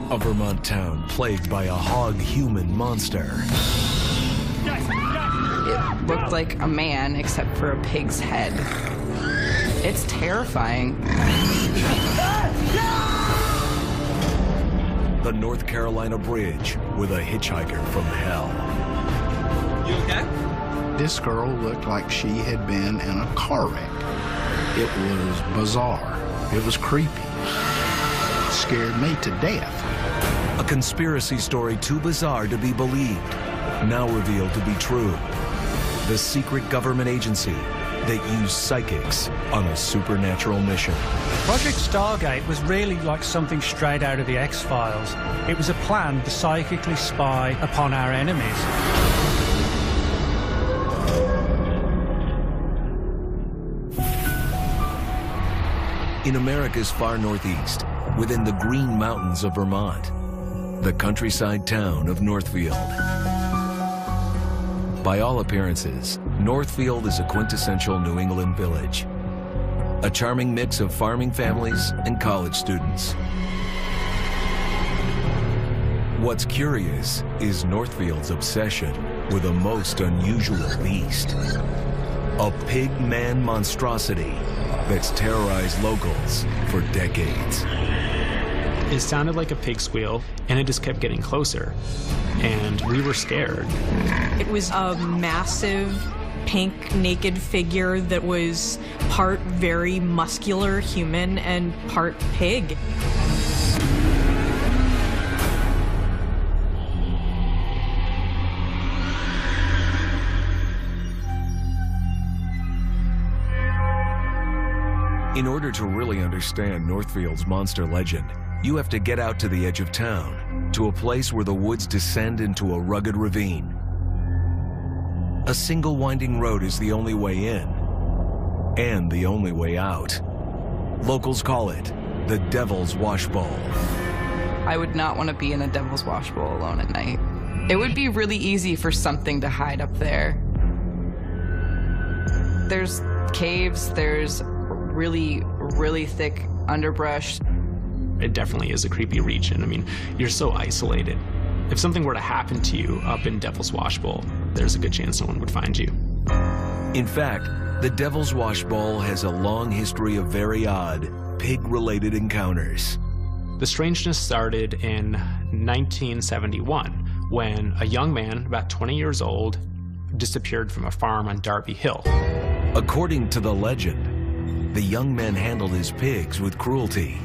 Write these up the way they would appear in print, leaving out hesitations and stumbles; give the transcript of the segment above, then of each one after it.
A Vermont town plagued by a hog-human monster. It looked like a man, except for a pig's head. It's terrifying. The North Carolina bridge with a hitchhiker from hell. You okay? This girl looked like she had been in a car wreck. It was bizarre. It was creepy. It scared me to death. A conspiracy story too bizarre to be believed, now revealed to be true. The secret government agency that used psychics on a supernatural mission. Project Stargate was really like something straight out of the X-Files. It was a plan to psychically spy upon our enemies. In America's far northeast, within the Green Mountains of Vermont, the countryside town of Northfield. By all appearances, Northfield is a quintessential New England village. A charming mix of farming families and college students. What's curious is Northfield's obsession with a most unusual beast. A pigman monstrosity that's terrorized locals for decades. It sounded like a pig squeal, and it just kept getting closer, and we were scared. It was a massive, pink, naked figure that was part very muscular human and part pig. In order to really understand Northfield's monster legend, you have to get out to the edge of town, to a place where the woods descend into a rugged ravine. A single winding road is the only way in, and the only way out. Locals call it the Devil's Washbowl. I would not want to be in a Devil's Washbowl alone at night. It would be really easy for something to hide up there. There's caves, there's really, really thick underbrush. It definitely is a creepy region. I mean, you're so isolated. If something were to happen to you up in Devil's Washbowl, there's a good chance no one would find you. In fact, the Devil's Washbowl has a long history of very odd, pig-related encounters. The strangeness started in 1971 when a young man, about 20 years old, disappeared from a farm on Darby Hill. According to the legend, the young man handled his pigs with cruelty.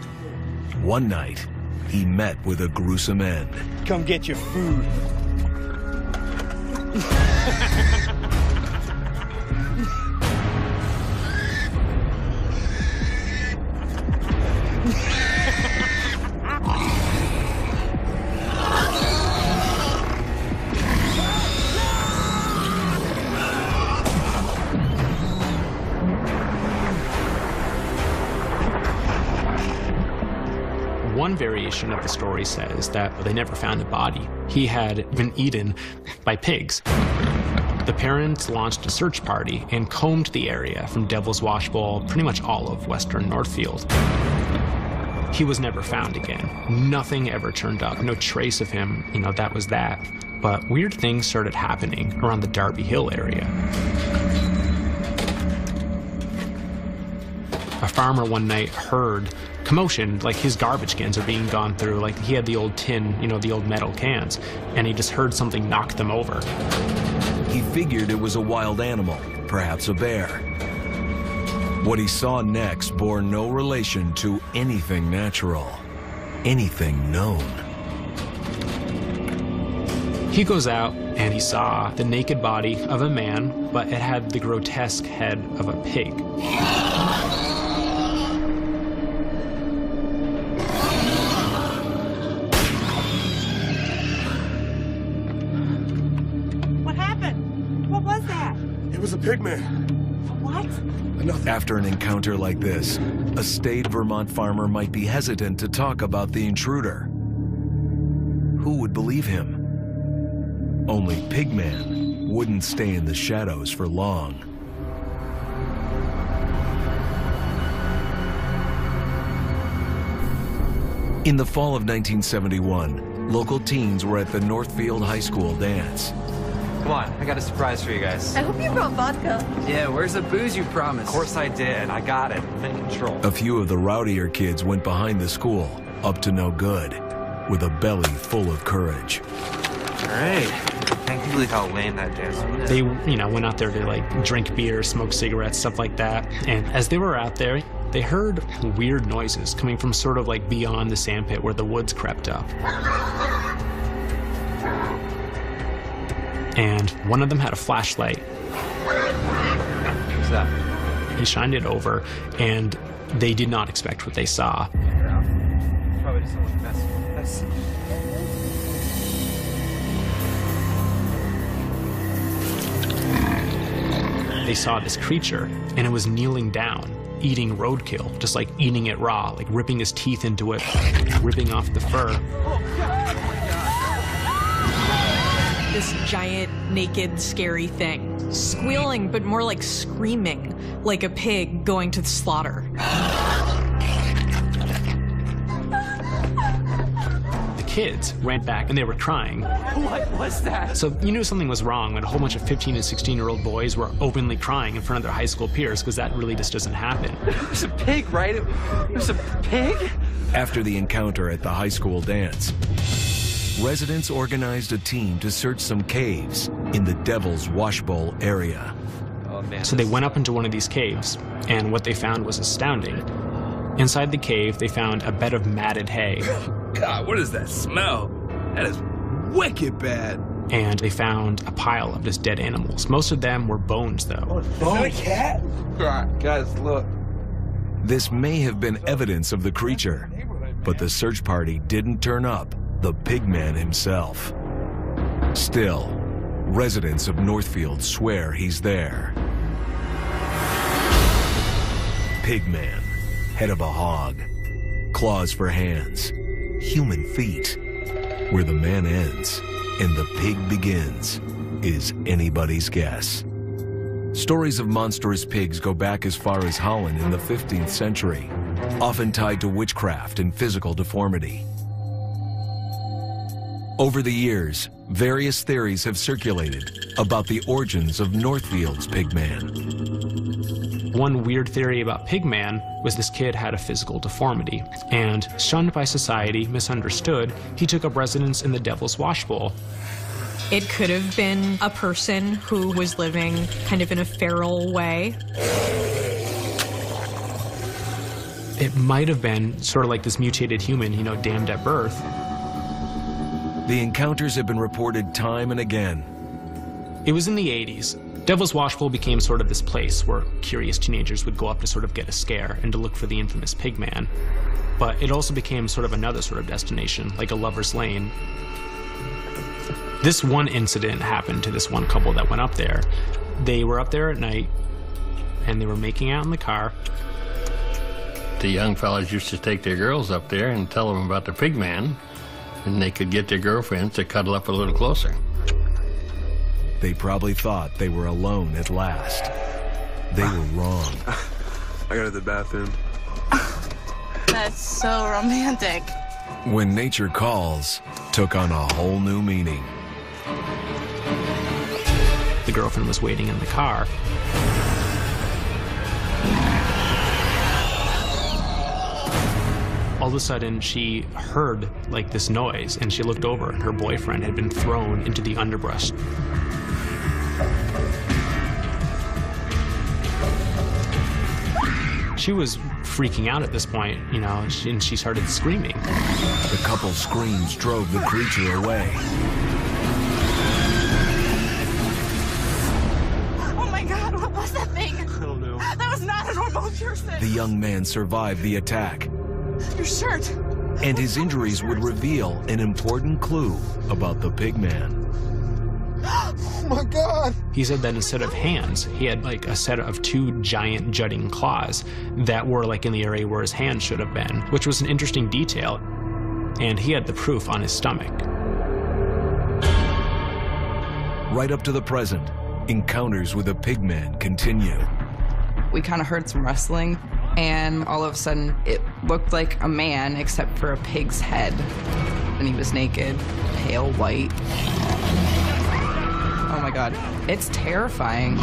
One night, he met with a gruesome end. Come get your food. One variation of the story says that they never found a body. He had been eaten by pigs. The parents launched a search party and combed the area from Devil's Washbowl, pretty much all of western Northfield. He was never found again. Nothing ever turned up, no trace of him, that was that. But weird things started happening around the Darby Hill area. A farmer one night heard commotion, like his garbage cans are being gone through, like he had the old tin, the old metal cans, and he just heard something knock them over. He figured it was a wild animal, perhaps a bear. What he saw next bore no relation to anything natural, anything known. He goes out and he saw the naked body of a man, but it had the grotesque head of a pig. Pigman. What? After an encounter like this, a staid Vermont farmer might be hesitant to talk about the intruder. Who would believe him? Only Pigman wouldn't stay in the shadows for long. In the fall of 1971, local teens were at the Northfield High School dance. Come on, I got a surprise for you guys. I hope you brought vodka. Yeah, where's the booze you promised? Of course I did. I got it. I'm in control. A few of the rowdier kids went behind the school, up to no good, with a belly full of courage. All right. I can't believe how lame that dance was. They, went out there to like drink beer, smoke cigarettes, stuff like that. And as they were out there, they heard weird noises coming from sort of like beyond the sandpit where the woods crept up. And one of them had a flashlight. What's that? He shined it over, and they did not expect what they saw. Probably just someone messing with us. They saw this creature, and it was kneeling down, eating roadkill, just like eating it raw, like ripping his teeth into it, ripping off the fur. This giant, naked, scary thing. Squealing, but more like screaming, like a pig going to the slaughter. The kids ran back and they were crying. What was that? So you knew something was wrong when a whole bunch of 15 and 16-year-old boys were openly crying in front of their high school peers, because that really just doesn't happen. It was a pig, right? It was a pig? After the encounter at the high school dance, residents organized a team to search some caves in the Devil's Washbowl area. Oh, man. So they went up into one of these caves, and what they found was astounding. Inside the cave, they found a bed of matted hay. God, what is that smell? That is wicked bad. And they found a pile of just dead animals. Most of them were bones, though. Is that a cat? God, guys, look. This may have been evidence of the creature, but the search party didn't turn up the Pigman himself. Still, residents of Northfield swear he's there. Pigman, head of a hog, claws for hands, human feet. Where the man ends and the pig begins is anybody's guess. Stories of monstrous pigs go back as far as Holland in the 15th century, often tied to witchcraft and physical deformity. Over the years, various theories have circulated about the origins of Northfield's Pigman. One weird theory about Pigman was this kid had a physical deformity, and shunned by society, misunderstood, he took up residence in the Devil's Washbowl. It could have been a person who was living kind of in a feral way. It might have been sort of like this mutated human, damned at birth. The encounters have been reported time and again. It was in the 80s. Devil's Washbowl became sort of this place where curious teenagers would go up to sort of get a scare and to look for the infamous Pigman. But it also became sort of another sort of destination, like a lover's lane. This one incident happened to this one couple that went up there. They were up there at night, and they were making out in the car. The young fellas used to take their girls up there and tell them about the Pigman, and they could get their girlfriends to cuddle up a little closer. They probably thought they were alone at last. They were wrong. I got to the bathroom. That's so romantic. When nature calls took on a whole new meaning. The girlfriend was waiting in the car. All of a sudden, she heard like this noise, and she looked over, and her boyfriend had been thrown into the underbrush. She was freaking out at this point, and she started screaming. The couple's screams drove the creature away. Oh my God, what was that thing? I don't know. That was not a normal person. The young man survived the attack, Your shirt. and his injuries would reveal an important clue about the Pigman. Oh my God. He said that instead of hands, he had like a set of two giant jutting claws that were like in the area where his hand should have been, which was an interesting detail. And he had the proof on his stomach. Right up to the present, encounters with the Pigman continue. We kind of heard some rustling, and all of a sudden it looked like a man except for a pig's head. And he was naked, pale white. Oh my God, it's terrifying.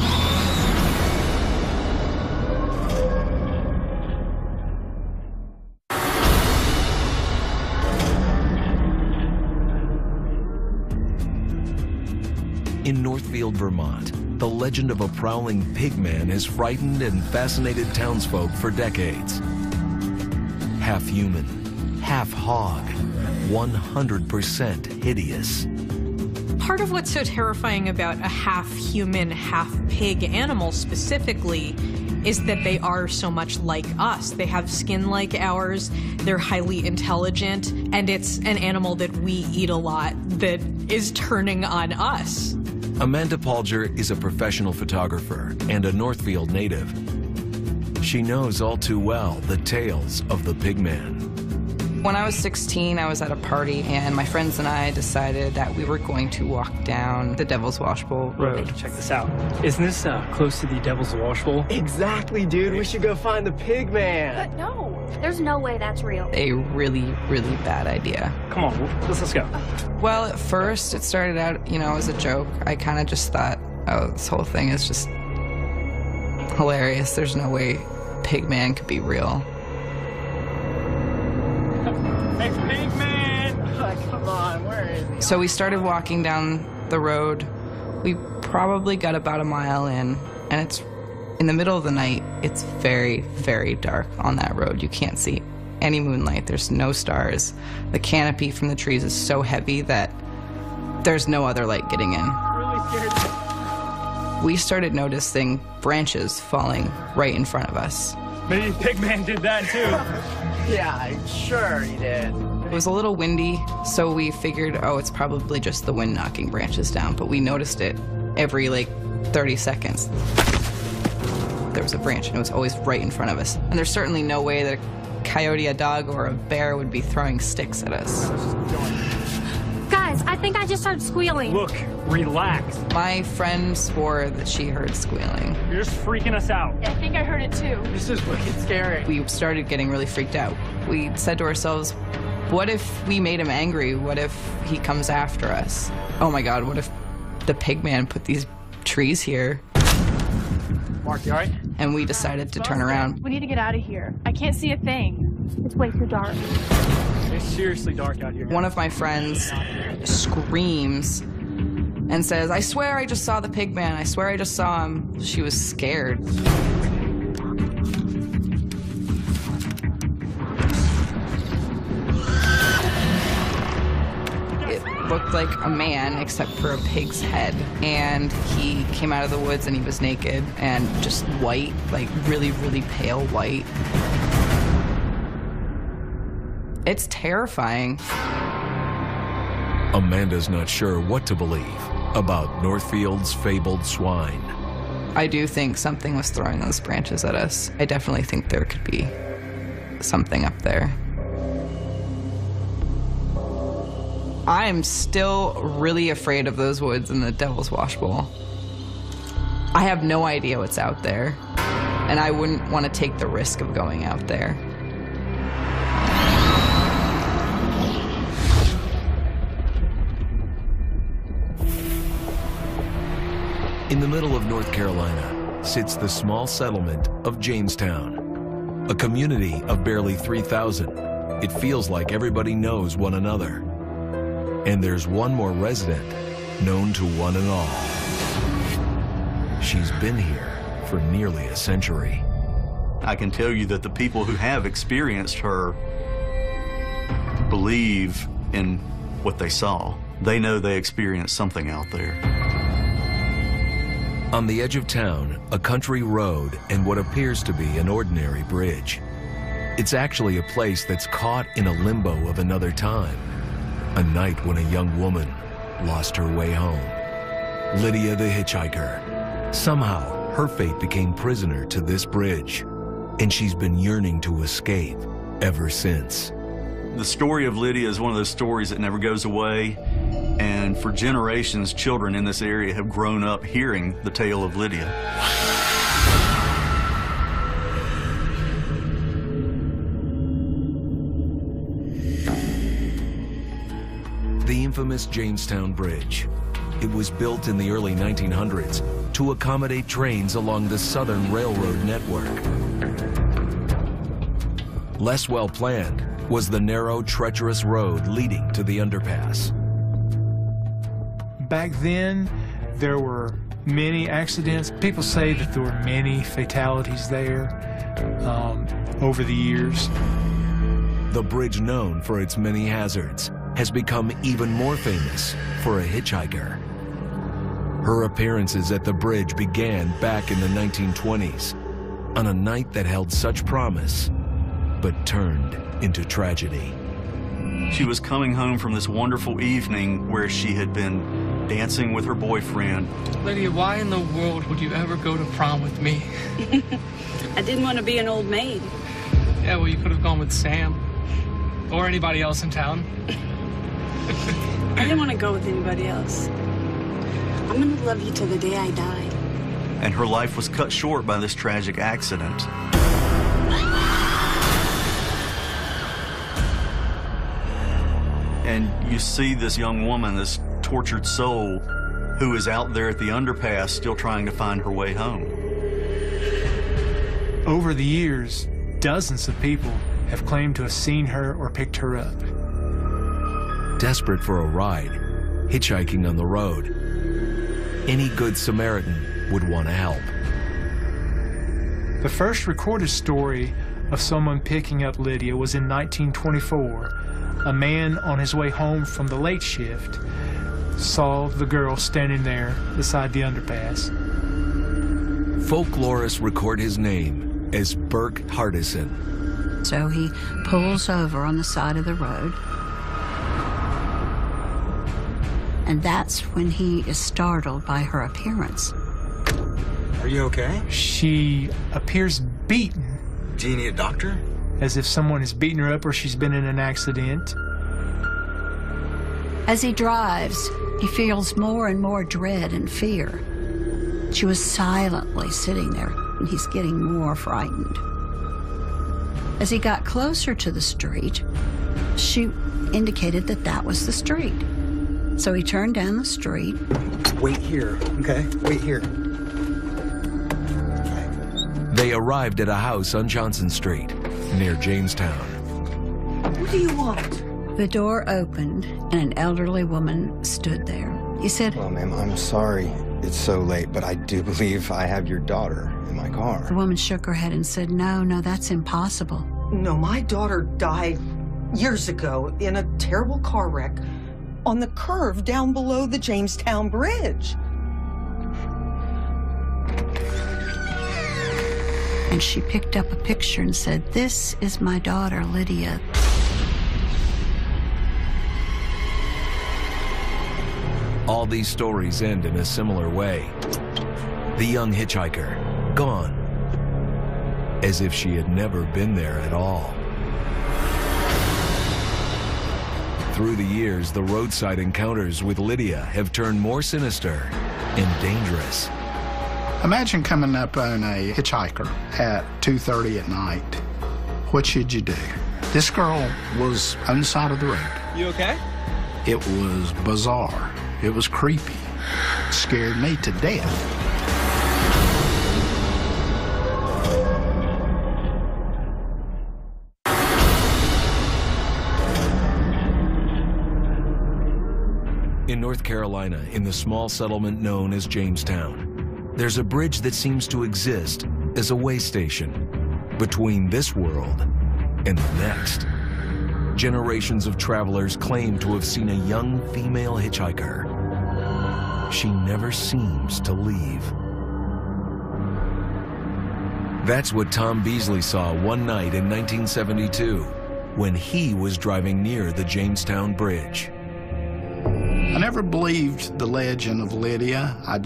In Northfield, Vermont, the legend of a prowling pigman has frightened and fascinated townsfolk for decades. Half human, half hog, 100% hideous. Part of what's so terrifying about a half-human, half-pig animal specifically is that they are so much like us. They have skin like ours, they're highly intelligent, and it's an animal that we eat a lot that is turning on us. Amanda Palger is a professional photographer and a Northfield native. She knows all too well the tales of the pigman. When I was 16, I was at a party, and my friends and I decided that we were going to walk down the Devil's Washbowl Road. Check this out. Isn't this close to the Devil's Washbowl? Exactly, dude. We should go find the pigman. But no, there's no way that's real. A really, really bad idea. Come on, let's go. Well, at first, it started out, as a joke. I kind of just thought, oh, this whole thing is just hilarious. There's no way Pigman could be real. Hey, Pigman! Come on, where is he? So we started walking down the road. We probably got about a mile in, and it's in the middle of the night. It's very, very dark on that road. You can't see any moonlight. There's no stars. The canopy from the trees is so heavy that there's no other light getting in. Really scared. We started noticing branches falling right in front of us. Maybe Pigman did that too. Yeah, I'm sure he did. It was a little windy, so we figured, oh, it's probably just the wind knocking branches down, but we noticed it every 30 seconds. There was a branch, and it was always right in front of us. And there's certainly no way that a coyote, a dog, or a bear would be throwing sticks at us. Guys, I think I just heard squealing. Look, relax. My friend swore that she heard squealing. You're just freaking us out. I think I heard it too. This is wicked scary. We started getting really freaked out. We said to ourselves, what if we made him angry? What if he comes after us? Oh my God, what if the pigman put these trees here? Mark, you all right? And we decided to turn around. We need to get out of here. I can't see a thing. It's way too dark. It's seriously dark out here. One of my friends screams and says, I swear I just saw the pigman. I swear I just saw him. She was scared. It looked like a man except for a pig's head. And he came out of the woods and he was naked and just white, really, really pale white. It's terrifying. Amanda's not sure what to believe about Northfield's fabled swine. I do think something was throwing those branches at us. I definitely think there could be something up there. I'm still really afraid of those woods in the Devil's Washbowl. I have no idea what's out there, and I wouldn't want to take the risk of going out there. In the middle of North Carolina sits the small settlement of Jamestown, a community of barely 3,000. It feels like everybody knows one another. And there's one more resident known to one and all. She's been here for nearly a century. I can tell you that the people who have experienced her believe in what they saw. They know they experienced something out there. On the edge of town, a country road and what appears to be an ordinary bridge. It's actually a place that's caught in a limbo of another time. A night when a young woman lost her way home. Lydia the hitchhiker. Somehow, her fate became prisoner to this bridge, and she's been yearning to escape ever since. The story of Lydia is one of those stories that never goes away, and for generations, children in this area have grown up hearing the tale of Lydia. The infamous Jamestown Bridge. It was built in the early 1900s to accommodate trains along the Southern Railroad network. Less well planned was the narrow, treacherous road leading to the underpass. Back then, there were many accidents. People say that there were many fatalities there over the years. The bridge, known for its many hazards, has become even more famous for a hitchhiker. Her appearances at the bridge began back in the 1920s, on a night that held such promise, but turned into tragedy. She was coming home from this wonderful evening where she had been dancing with her boyfriend. Lydia, why in the world would you ever go to prom with me? I didn't want to be an old maid. Yeah, well, you could have gone with Sam. Or anybody else in town. I didn't want to go with anybody else. I'm going to love you till the day I die. And her life was cut short by this tragic accident. And you see this young woman, this tortured soul, who is out there at the underpass still trying to find her way home. Over the years, dozens of people have claimed to have seen her or picked her up. Desperate for a ride, hitchhiking on the road, any good Samaritan would want to help. The first recorded story of someone picking up Lydia was in 1924. A man on his way home from the late shift saw the girl standing there beside the underpass. Folklorists record his name as Burke Hardison. So he pulls over on the side of the road. And that's when he is startled by her appearance. Are you okay? She appears beaten. Do you need a doctor? As if someone has beaten her up or she's been in an accident. As he drives, he feels more and more dread and fear. She was silently sitting there, and he's getting more frightened. As he got closer to the street, she indicated that that was the street. So he turned down the street. Wait here, okay? Wait here. They arrived at a house on Johnson Street, near Jamestown. What do you want? The door opened, and an elderly woman stood there. He said, Well, ma'am, I'm sorry it's so late, but I do believe I have your daughter in my car. The woman shook her head and said, No, that's impossible. No, my daughter died years ago in a terrible car wreck on the curve down below the Jamestown Bridge. And she picked up a picture and said, This is my daughter, Lydia. All these stories end in a similar way. The young hitchhiker, gone, as if she had never been there at all. Through the years, the roadside encounters with Lydia have turned more sinister and dangerous. Imagine coming up on a hitchhiker at 2:30 at night. What should you do? This girl was on the side of the road. You okay? It was bizarre. It was creepy. It scared me to death. In North Carolina, in the small settlement known as Jamestown, there's a bridge that seems to exist as a way station between this world and the next. Generations of travelers claim to have seen a young female hitchhiker. She never seems to leave. That's what Tom Beasley saw one night in 1972 when he was driving near the Jamestown Bridge. I never believed the legend of Lydia. I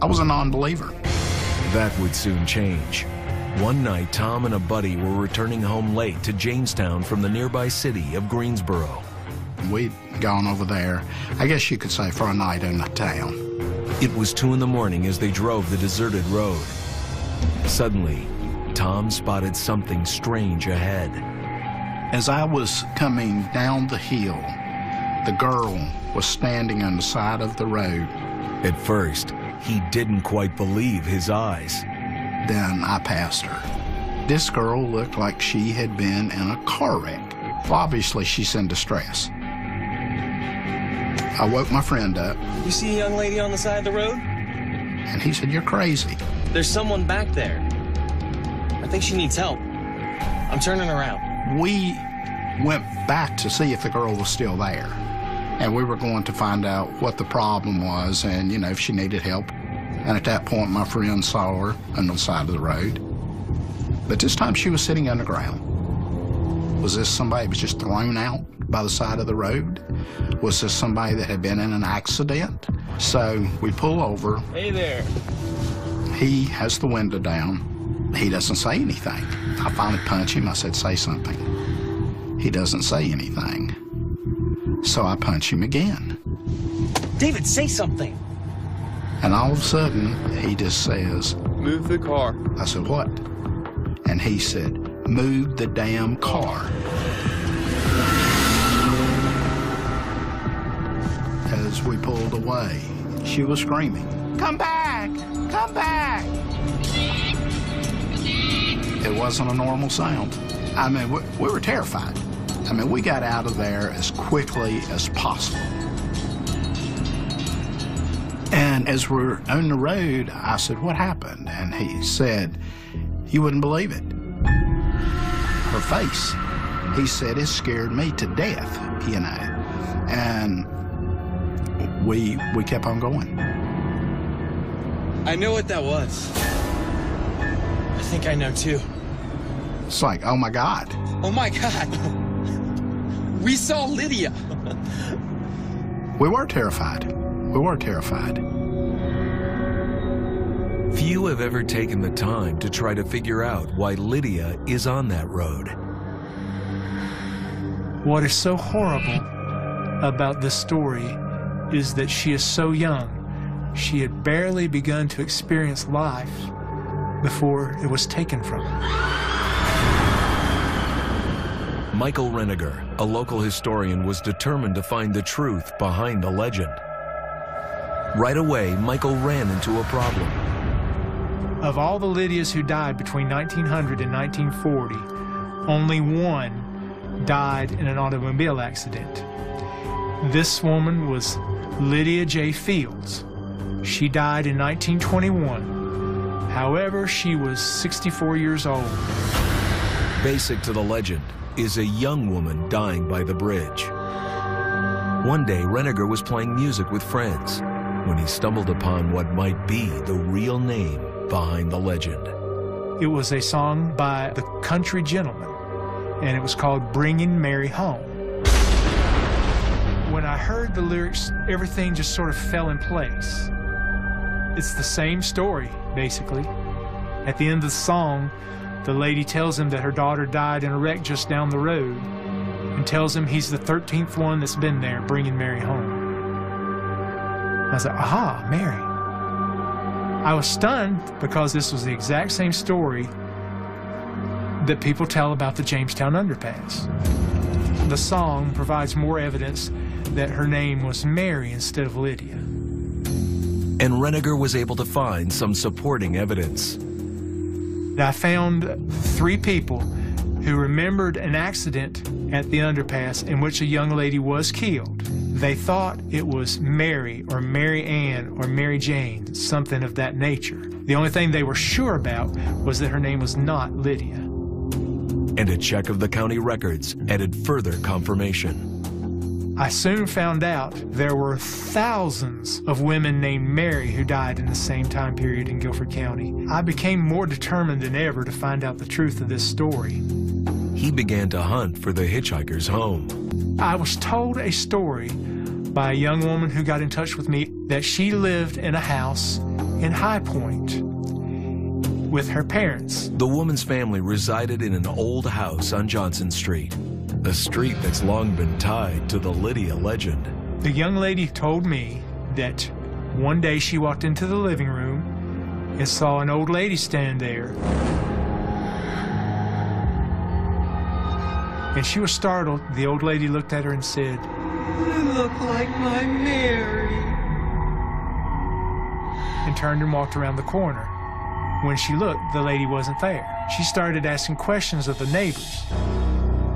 was a non-believer. That would soon change. One night, Tom and a buddy were returning home late to Jamestown from the nearby city of Greensboro. We'd gone over there, I guess you could say, for a night in the town. It was 2 a.m. as they drove the deserted road. Suddenly, Tom spotted something strange ahead. As I was coming down the hill, The girl was standing on the side of the road. At first, he didn't quite believe his eyes. Then I passed her. This girl looked like she had been in a car wreck. Obviously, she's in distress. I woke my friend up. You see a young lady on the side of the road? And he said, "You're crazy." There's someone back there. I think she needs help. I'm turning around. We went back to see if the girl was still there. And we were going to find out what the problem was and, if she needed help. And at that point, my friend saw her on the side of the road. But this time she was sitting on the ground. Was this somebody that was just thrown out by the side of the road? Was this somebody that had been in an accident? So we pull over. Hey there. He has the window down. He doesn't say anything. I finally punch him. I said, "Say something." He doesn't say anything. So I punch him again. David, say something. And all of a sudden, he just says, "Move the car." I said, "What?" And he said, "Move the damn car." As we pulled away, she was screaming, "Come back! Come back!" It wasn't a normal sound. I mean, we were terrified. I mean, we got out of there as quickly as possible. And as we're on the road, I said, "What happened?" And he said, "You wouldn't believe it." Her face. He said, "It scared me to death, And we kept on going. I know what that was. I think I know too. It's like, oh my God. Oh my God. We saw Lydia. We were terrified. We were terrified. Few have ever taken the time to try to figure out why Lydia is on that road. What is so horrible about this story is that she is so young. She had barely begun to experience life before it was taken from her. Michael Reniger, a local historian, was determined to find the truth behind the legend. Right away, Michael ran into a problem. Of all the Lydias who died between 1900 and 1940, only one died in an automobile accident. This woman was Lydia J. Fields. She died in 1921. However, she was 64 years old. Basic to the legend is a young woman dying by the bridge. One day, Reniger was playing music with friends when he stumbled upon what might be the real name behind the legend. It was a song by the Country Gentlemen, and it was called "Bringing Mary Home." When I heard the lyrics, everything just sort of fell in place. It's the same story, basically. At the end of the song, the lady tells him that her daughter died in a wreck just down the road and tells him he's the 13th one that's been there bringing Mary home. I was like, aha, Mary. I was stunned because this was the exact same story that people tell about the Jamestown underpass. The song provides more evidence that her name was Mary instead of Lydia. And Reniger was able to find some supporting evidence. I found 3 people who remembered an accident at the underpass in which a young lady was killed. They thought it was Mary or Mary Ann or Mary Jane, something of that nature. The only thing they were sure about was that her name was not Lydia. And a check of the county records added further confirmation. I soon found out there were thousands of women named Mary who died in the same time period in Guilford County. I became more determined than ever to find out the truth of this story. He began to hunt for the hitchhiker's home. I was told a story by a young woman who got in touch with me that she lived in a house in High Point with her parents. The woman's family resided in an old house on Johnson Street, a street that's long been tied to the Lydia legend. The young lady told me that one day she walked into the living room and saw an old lady stand there. And she was startled. The old lady looked at her and said, look like my Mary. And turned and walked around the corner. When she looked, the lady wasn't there. She started asking questions of the neighbors.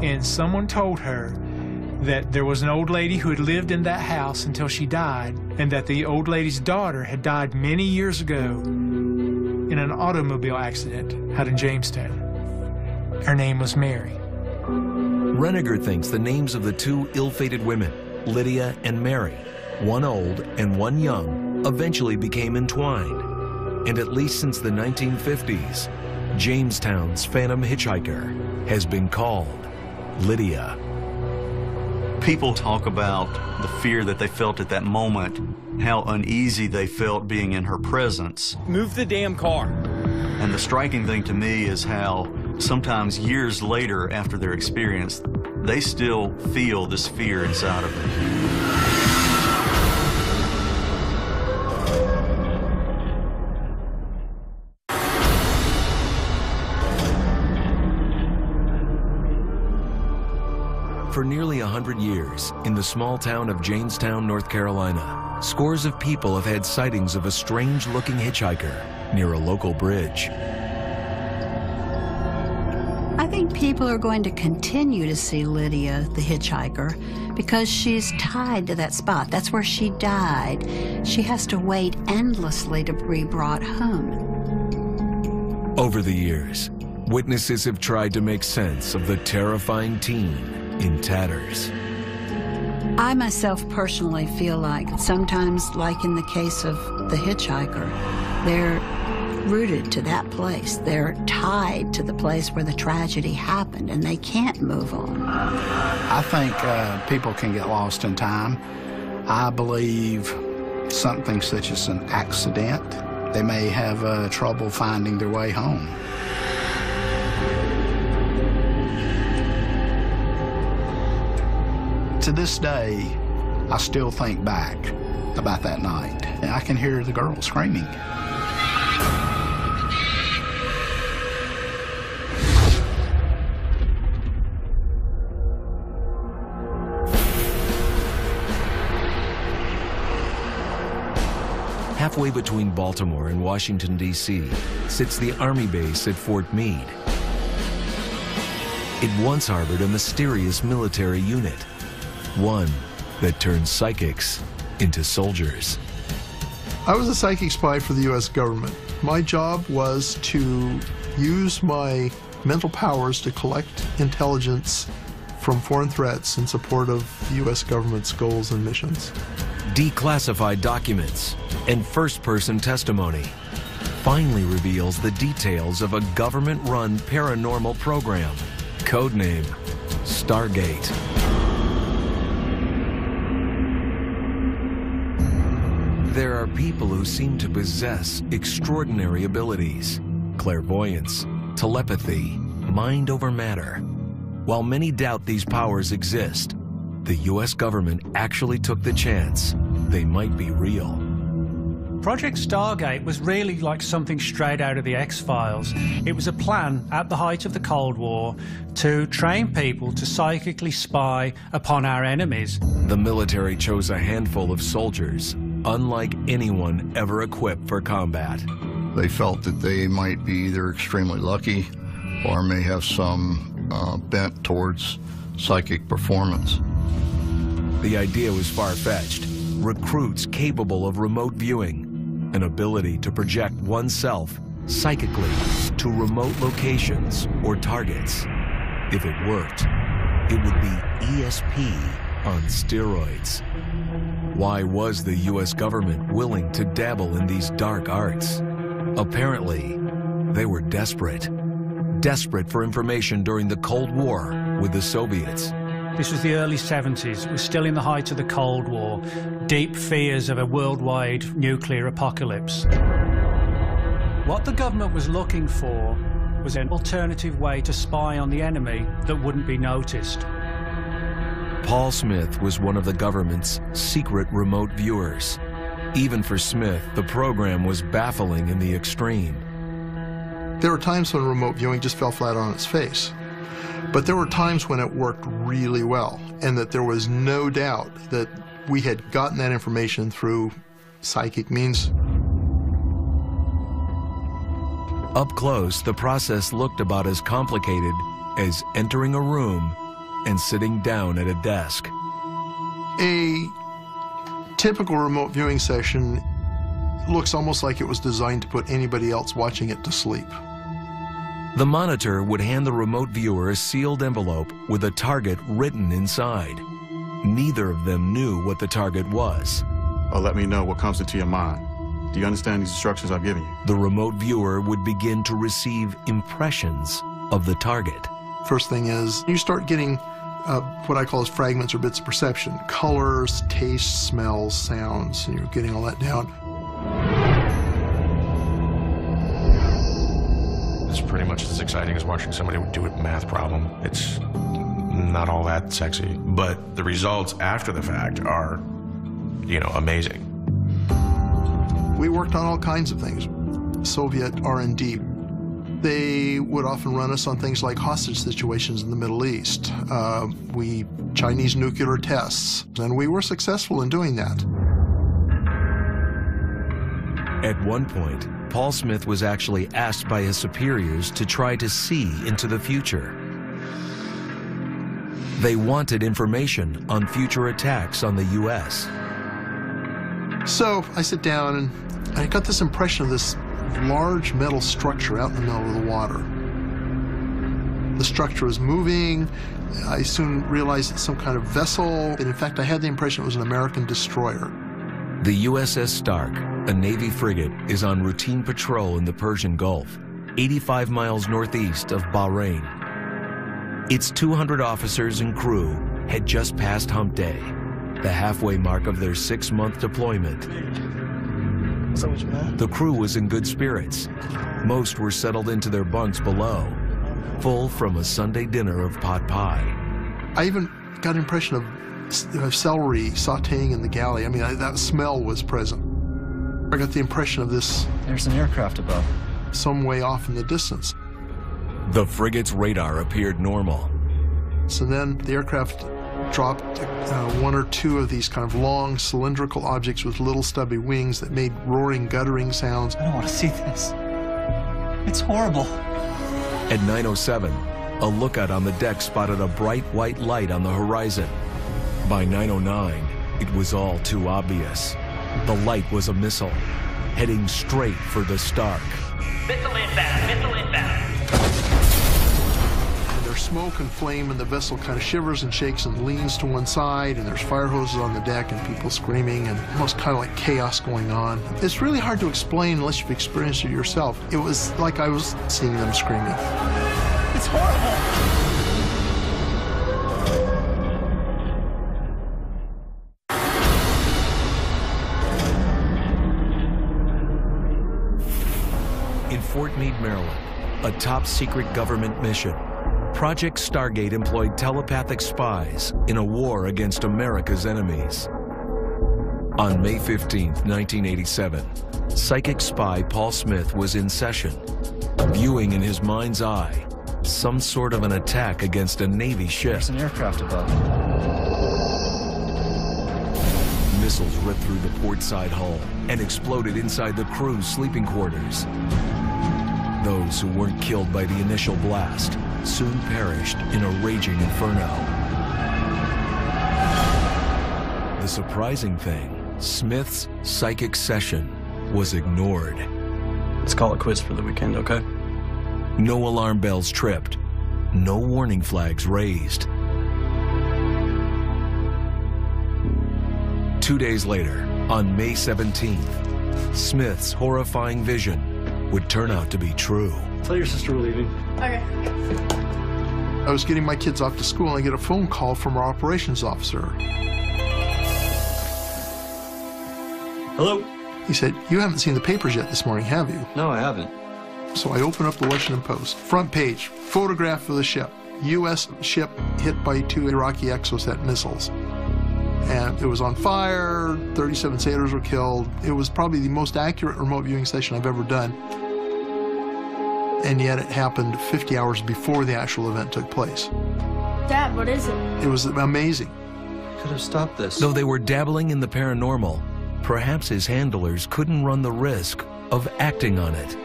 And someone told her that there was an old lady who had lived in that house until she died, and that the old lady's daughter had died many years ago in an automobile accident out in Jamestown. Her name was Mary. Rennegar thinks the names of the two ill-fated women, Lydia and Mary, one old and one young, eventually became entwined. And at least since the 1950s, Jamestown's phantom hitchhiker has been called Lydia. People talk about the fear that they felt at that moment, how uneasy they felt being in her presence. Move the damn car. And the striking thing to me is how sometimes years later after their experience, they still feel this fear inside of them. For nearly 100 years, in the small town of Jamestown, North Carolina, scores of people have had sightings of a strange-looking hitchhiker near a local bridge. I think people are going to continue to see Lydia, the hitchhiker, because she's tied to that spot. That's where she died. She has to wait endlessly to be brought home. Over the years, witnesses have tried to make sense of the terrifying teen in tatters. I myself personally feel like sometimes, like in the case of the hitchhiker, they're rooted to that place. They're tied to the place where the tragedy happened, and they can't move on. I think people can get lost in time. I believe something such as an accident, they may have trouble finding their way home. To this day, I still think back about that night. And I can hear the girl screaming. Halfway between Baltimore and Washington, D.C., sits the Army base at Fort Meade. It once harbored a mysterious military unit, one that turned psychics into soldiers. I was a psychic spy for the U.S. government. My job was to use my mental powers to collect intelligence from foreign threats in support of the U.S. government's goals and missions. Declassified documents and first-person testimony finally reveals the details of a government-run paranormal program, codename Stargate. There are people who seem to possess extraordinary abilities: clairvoyance, telepathy, mind over matter. While many doubt these powers exist, the U.S. government actually took the chance they might be real. Project Stargate was really like something straight out of the X-Files. It was a plan at the height of the Cold War to train people to psychically spy upon our enemies. The military chose a handful of soldiers, unlike anyone ever equipped for combat. They felt that they might be either extremely lucky or may have some bent towards psychic performance. The idea was far-fetched. Recruits capable of remote viewing, an ability to project oneself psychically to remote locations or targets. If it worked, it would be ESP on steroids. Why was the U.S. government willing to dabble in these dark arts? Apparently, they were desperate. Desperate for information during the Cold War with the Soviets. This was the early 70s. We're still in the height of the Cold War. Deep fears of a worldwide nuclear apocalypse. What the government was looking for was an alternative way to spy on the enemy that wouldn't be noticed. Paul Smith was one of the government's secret remote viewers. Even for Smith, the program was baffling in the extreme. There were times when remote viewing just fell flat on its face. But there were times when it worked really well, and that there was no doubt that We had gotten that information through psychic means. Up close, the process looked about as complicated as entering a room and sitting down at a desk. A typical remote viewing session looks almost like it was designed to put anybody else watching it to sleep. The monitor would hand the remote viewer a sealed envelope with a target written inside. Neither of them knew what the target was. Or let me know what comes into your mind. Do you understand these instructions I've given you? The remote viewer would begin to receive impressions of the target. First thing is, you start getting what I call as fragments or bits of perception. Colors, tastes, smells, sounds, and you're getting all that down. It's pretty much as exciting as watching somebody do a math problem. It's not all that sexy, but the results after the fact are, you know, amazing. We worked on all kinds of things. Soviet R&D. They would often run us on things like hostage situations in the Middle East. Chinese nuclear tests, and we were successful in doing that. At one point, Paul Smith was actually asked by his superiors to try to see into the future. They wanted information on future attacks on the U.S. So I sit down and I got this impression of this large metal structure out in the middle of the water. The structure was moving. I soon realized it's some kind of vessel, and in fact I had the impression it was an American destroyer. The USS Stark, a Navy frigate, is on routine patrol in the Persian Gulf, 85 miles northeast of Bahrain. Its 200 officers and crew had just passed Hump Day, the halfway mark of their 6-month deployment. The crew was in good spirits. Most were settled into their bunks below, full from a Sunday dinner of pot pie. I even got an impression of celery sauteing in the galley. I mean, that smell was present. I got the impression of this. There's an aircraft above. Some way off in the distance. The frigate's radar appeared normal. So then the aircraft dropped one or two of these kind of long cylindrical objects with little stubby wings that made roaring, guttering sounds. I don't want to see this. It's horrible. At 9:07, a lookout on the deck spotted a bright white light on the horizon. By 9:09, it was all too obvious. The light was a missile, heading straight for the Stark. Missile inbound, missile inbound. And there's smoke and flame, and the vessel kind of shivers and shakes and leans to one side, and there's fire hoses on the deck and people screaming, and almost kind of like chaos going on. It's really hard to explain unless you've experienced it yourself. It was like I was seeing them screaming. It's horrible. In Fort Meade, Maryland, a top-secret government mission, Project Stargate employed telepathic spies in a war against America's enemies. On May 15, 1987, psychic spy Paul Smith was in session, viewing in his mind's eye some sort of an attack against a Navy ship. There's an aircraft above. Missiles ripped through the port side hull and exploded inside the crew's sleeping quarters. Those who weren't killed by the initial blast soon perished in a raging inferno. The surprising thing, Smith's psychic session was ignored. Let's call it quits for the weekend, okay? No alarm bells tripped, no warning flags raised. 2 days later, on May 17th, Smith's horrifying vision would turn out to be true. Tell your sister we're leaving. Okay. I was getting my kids off to school, and I get a phone call from our operations officer. Hello? He said, "You haven't seen the papers yet this morning, have you?" No, I haven't. So I open up the Washington Post. Front page, photograph of the ship. U.S. ship hit by 2 Iraqi Exocet missiles. And it was on fire, 37 sailors were killed. It was probably the most accurate remote viewing session I've ever done. And yet it happened 50 hours before the actual event took place. Dad, what is it? It was amazing. could have stopped this. Though they were dabbling in the paranormal, perhaps his handlers couldn't run the risk of acting on it.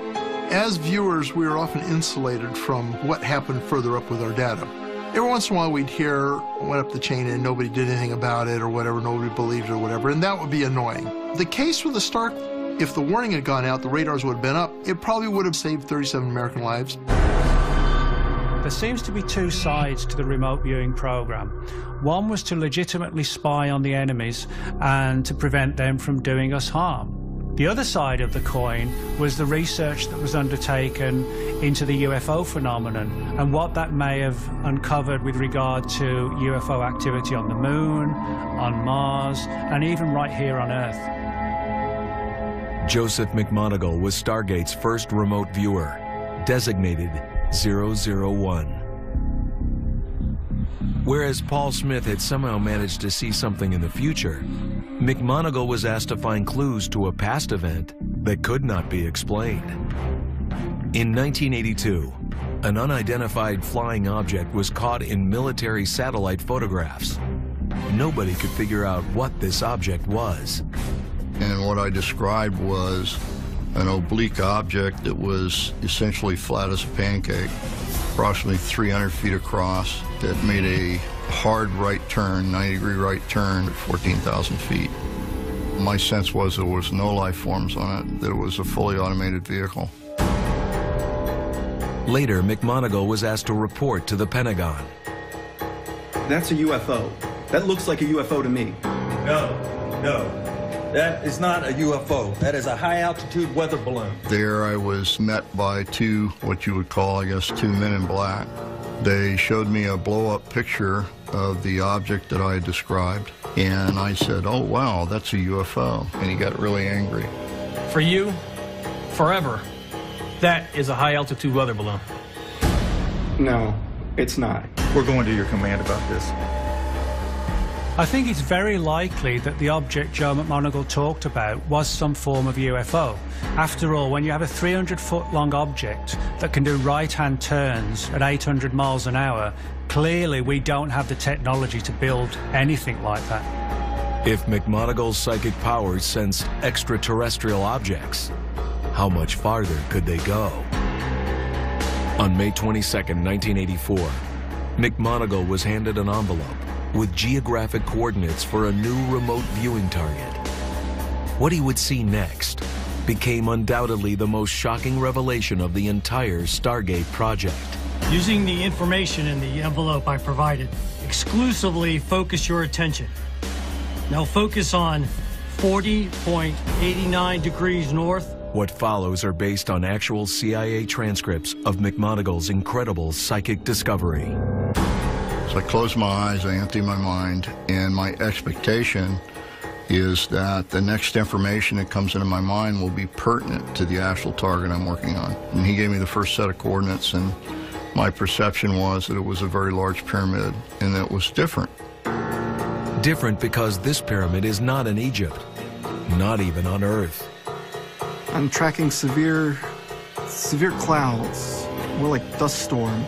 As viewers, we were often insulated from what happened further up with our data. Every once in a while we'd hear, went up the chain and nobody did anything about it or whatever, nobody believed it or whatever, and that would be annoying. The case with the Stark, if the warning had gone out, the radars would have been up, it probably would have saved 37 American lives. There seems to be two sides to the remote viewing program. One was to legitimately spy on the enemies and to prevent them from doing us harm. The other side of the coin was the research that was undertaken into the UFO phenomenon and what that may have uncovered with regard to UFO activity on the Moon, on Mars, and even right here on Earth. Joseph McMoneagle was Stargate's first remote viewer, designated 001. Whereas Paul Smith had somehow managed to see something in the future, McMoneagle was asked to find clues to a past event that could not be explained. In 1982, an unidentified flying object was caught in military satellite photographs. Nobody could figure out what this object was. And what I described was an oblique object that was essentially flat as a pancake, approximately 300 feet across, that made a hard right turn, 90-degree right turn at 14,000 feet. My sense was there was no life forms on it, that it was a fully automated vehicle. Later, McMoneagle was asked to report to the Pentagon. That's a UFO. That looks like a UFO to me. No. That is not a UFO. That is a high-altitude weather balloon. There I was met by two, what you would call, I guess, two men in black. They showed me a blow-up picture of the object that I had described, and I said, oh, wow, that's a UFO. And he got really angry. For you, forever, that is a high-altitude weather balloon. No, it's not. We're going to your command about this. I think it's very likely that the object Joe McMoneagle talked about was some form of UFO. After all, when you have a 300-foot-long object that can do right-hand turns at 800 miles an hour, clearly we don't have the technology to build anything like that. If McMoneagle's psychic powers sensed extraterrestrial objects, how much farther could they go? On May 22, 1984, McMoneagle was handed an envelope with geographic coordinates for a new remote viewing target. What he would see next became undoubtedly the most shocking revelation of the entire Stargate project. Using the information in the envelope I provided, exclusively focus your attention. Now focus on 40.89 degrees north. What follows are based on actual CIA transcripts of McMoneagle's incredible psychic discovery. So I close my eyes, I empty my mind, and my expectation is that the next information that comes into my mind will be pertinent to the actual target I'm working on. And he gave me the first set of coordinates, and my perception was that it was a very large pyramid, and that it was different. Different because this pyramid is not in Egypt, not even on Earth. I'm tracking severe clouds, more like dust storm.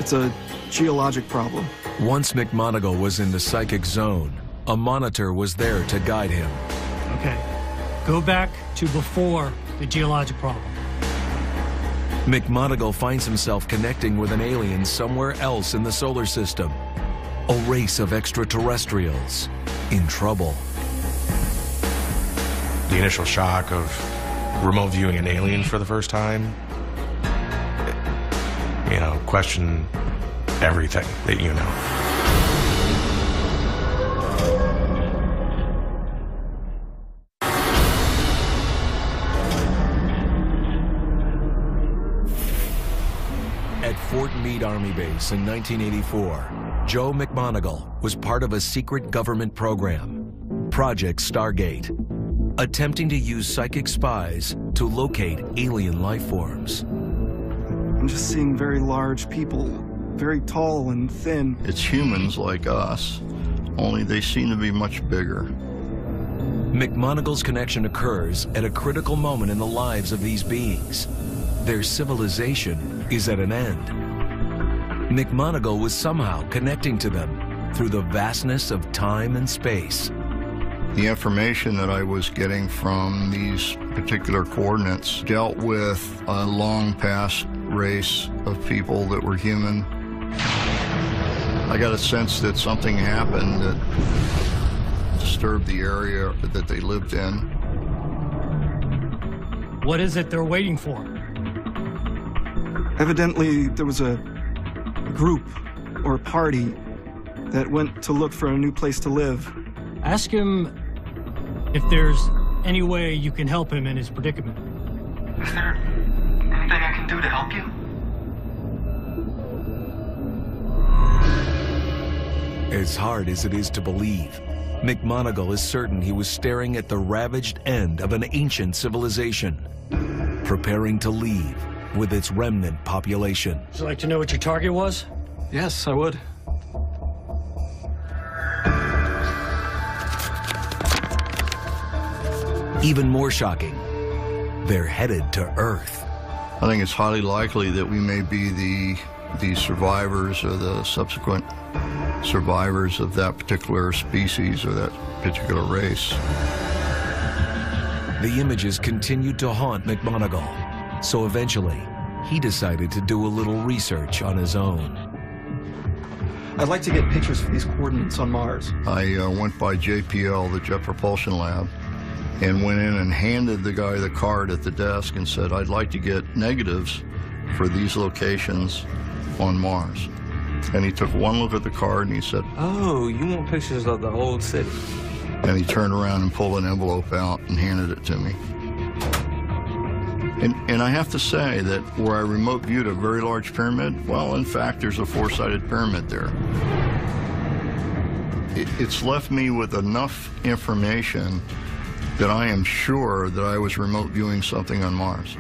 It's a geologic problem. Once McMoneagle was in the psychic zone, a monitor was there to guide him. Okay, go back to before the geologic problem. McMoneagle finds himself connecting with an alien somewhere else in the solar system. A race of extraterrestrials in trouble. The initial shock of remote viewing an alien for the first time, question everything that you know. At Fort Meade Army Base in 1984, Joe McMoneagle was part of a secret government program, Project Stargate, attempting to use psychic spies to locate alien life forms. I'm just seeing very large people, very tall and thin. It's humans like us, only they seem to be much bigger. McMoneagle's connection occurs at a critical moment in the lives of these beings. Their civilization is at an end. McMoneagle was somehow connecting to them, through the vastness of time and space. The information that I was getting from these particular coordinates dealt with a long past race of people that were human. I got a sense that something happened that disturbed the area that they lived in. What is it they're waiting for? Evidently, there was a group or a party that went to look for a new place to live. Ask him if there's any way you can help him in his predicament. Is there anything I can do to help you? As hard as it is to believe, McMonagle is certain he was staring at the ravaged end of an ancient civilization, preparing to leave with its remnant population. Would you like to know what your target was? Yes, I would. Even more shocking, they're headed to Earth. I think it's highly likely that we may be the survivors or the subsequent survivors of that particular species or that particular race. The images continued to haunt McMonagle, so eventually he decided to do a little research on his own. I'd like to get pictures for these coordinates on Mars. I went by JPL, the Jet Propulsion Lab, and went in and handed the guy the card at the desk and said, I'd like to get negatives for these locations on Mars. And he took one look at the card and he said, Oh, you want pictures of the old city? And he turned around and pulled an envelope out and handed it to me. And I have to say that where I remote viewed a very large pyramid, well, in fact, there's a four-sided pyramid there. It's left me with enough information that I am sure that I was remote viewing something on Mars.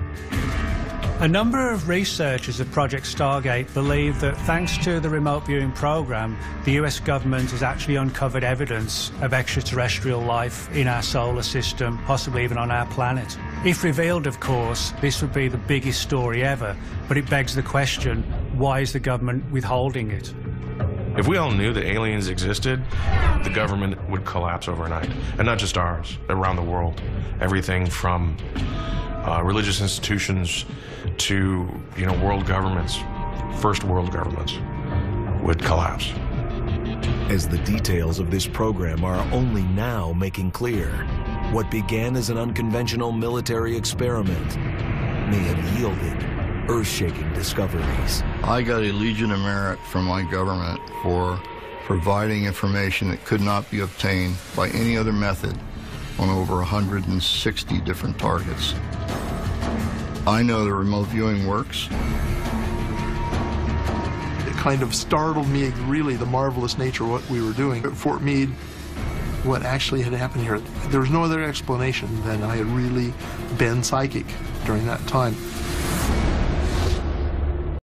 A number of researchers of Project Stargate believe that thanks to the remote viewing program, the US government has actually uncovered evidence of extraterrestrial life in our solar system, possibly even on our planet. If revealed, of course, this would be the biggest story ever, but it begs the question, why is the government withholding it? If we all knew that aliens existed, the government would collapse overnight. And not just ours, around the world. Everything from religious institutions to, world governments, first world governments, would collapse. As the details of this program are only now making clear, what began as an unconventional military experiment may have yielded earth-shaking discoveries. I got a Legion of Merit from my government for providing information that could not be obtained by any other method on over 160 different targets. I know that remote viewing works. It kind of startled me, really, the marvelous nature of what we were doing at Fort Meade, what actually had happened here. There was no other explanation than I had really been psychic during that time.